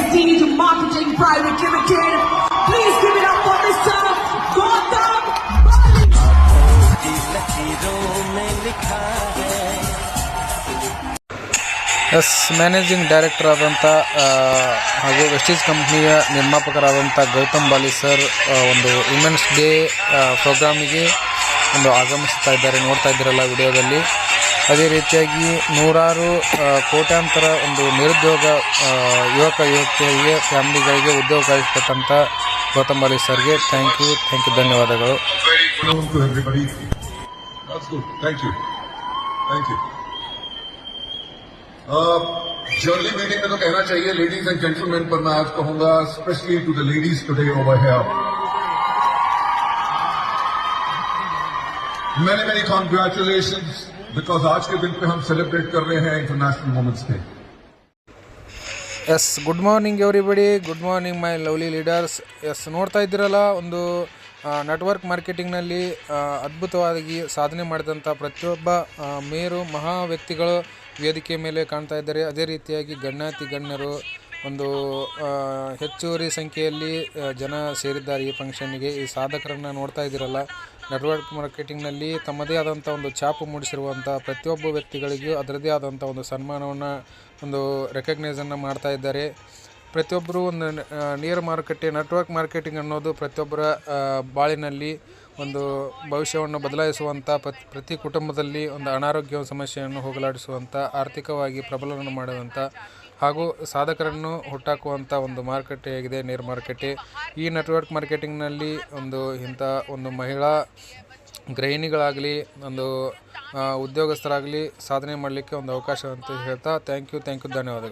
Prestige Marketing Private Limited. Please give it up for Mr. Gautam Bali. Managing director ಆದಂಥ ಹಾಗೂ ವೆಸ್ಟೀಸ್ ಕಂಪ್ನಿಯ ನಿರ್ಮಾಪಕರಾದಂಥ ಗೌತಮ್ ಬಾಲಿ sir ಒಂದು women's day ಪ್ರೋಗ್ರಾಮಿಗೆ ಒಂದು ಆಗಮಿಸ್ತಾ ಇದ್ದಾರೆ. ನೋಡ್ತಾ ಇದ್ದೀರಲ್ಲ ವಿಡಿಯೋದಲ್ಲಿ. ಅದೇ ರೀತಿಯಾಗಿ ನೂರಾರು ಕೋಟ್ಯಾಂತರ ಒಂದು ನಿರುದ್ಯೋಗ ಯುವಕ ಯುವತಿಯರಿಗೆ ಫ್ಯಾಮಿಲಿಗಳಿಗೆ ಉದ್ಯೋಗ ಕಲ್ಪಿಸಿಕೊಟ್ಟಂಥ ಗೌತಮ್ ಬಾಲಿ ಸರ್ಗೆ ಥ್ಯಾಂಕ್ ಯು ಧನ್ಯವಾದಗಳು. जर्नली मीटिंग में तो कहना चाहिए लेडीज एंड जेंटलमैन, पर मैं आज कहूंगा specially to the ladies today over here, many congratulations, because आज के दिन पे हम सेलिब्रेट कर रहे हैं international women's day. Yes, good morning everybody, good morning my lovely leaders. Yes, ನೋಡ್ತಾ ಇದ್ದೀರಲ್ಲ, ಒಂದು ನೆಟ್ವರ್ಕ್ ಮಾರ್ಕೆಟಿಂಗ್ನಲ್ಲಿ ಅದ್ಭುತವಾಗಿ ಸಾಧನೆ ಮಾಡಿದಂಥ ಪ್ರತಿಯೊಬ್ಬ ಮೇರು ಮಹಾ ವ್ಯಕ್ತಿಗಳು ವೇದಿಕೆ ಮೇಲೆ ಕಾಣ್ತಾ ಇದ್ದಾರೆ. ಅದೇ ರೀತಿಯಾಗಿ ಗಣ್ಯರು ಒಂದು ಹೆಚ್ಚುವರಿ ಸಂಖ್ಯೆಯಲ್ಲಿ ಜನ ಸೇರಿದ್ದಾರೆ ಈ ಫಂಕ್ಷನ್ನಿಗೆ. ಈ ಸಾಧಕರನ್ನು ನೋಡ್ತಾ ಇದ್ದೀರಲ್ಲ, ನೆಟ್ವರ್ಕ್ ಮಾರ್ಕೆಟಿಂಗ್ನಲ್ಲಿ ತಮ್ಮದೇ ಆದಂಥ ಒಂದು ಛಾಪು ಮೂಡಿಸಿರುವಂಥ ಪ್ರತಿಯೊಬ್ಬ ವ್ಯಕ್ತಿಗಳಿಗೂ ಅದರದೇ ಆದಂಥ ಒಂದು ಸನ್ಮಾನವನ್ನು, ಒಂದು ರೆಕಗ್ನೈಸನ್ನು ಮಾಡ್ತಾ ಇದ್ದಾರೆ. ಪ್ರತಿಯೊಬ್ಬರು ಒಂದು ನೇರ ಮಾರುಕಟ್ಟೆ ನೆಟ್ವರ್ಕ್ ಮಾರ್ಕೆಟಿಂಗ್ ಅನ್ನೋದು ಪ್ರತಿಯೊಬ್ಬರ ಬಾಳಿನಲ್ಲಿ ಒಂದು ಭವಿಷ್ಯವನ್ನು ಬದಲಾಯಿಸುವಂಥ, ಪ್ರತಿ ಕುಟುಂಬದಲ್ಲಿ ಒಂದು ಅನಾರೋಗ್ಯ ಸಮಸ್ಯೆಯನ್ನು ಹೋಗಲಾಡಿಸುವಂಥ, ಆರ್ಥಿಕವಾಗಿ ಪ್ರಬಲವನ್ನು ಮಾಡುವಂಥ ಹಾಗೂ ಸಾಧಕರನ್ನು ಹುಟ್ಟಾಕುವಂಥ ಒಂದು ಮಾರುಕಟ್ಟೆಯಾಗಿದೆ ನೇರ ಮಾರುಕಟ್ಟೆ. ಈ ನೆಟ್ವರ್ಕ್ ಮಾರ್ಕೆಟಿಂಗ್ನಲ್ಲಿ ಇಂಥ ಒಂದು ಮಹಿಳಾ ಗೃಹಿಣಿಗಳಾಗಲಿ, ಒಂದು ಉದ್ಯೋಗಸ್ಥರಾಗಲಿ ಸಾಧನೆ ಮಾಡಲಿಕ್ಕೆ ಒಂದು ಅವಕಾಶ ಅಂತ ಹೇಳ್ತಾ ಥ್ಯಾಂಕ್ ಯು ಧನ್ಯವಾದಗಳು.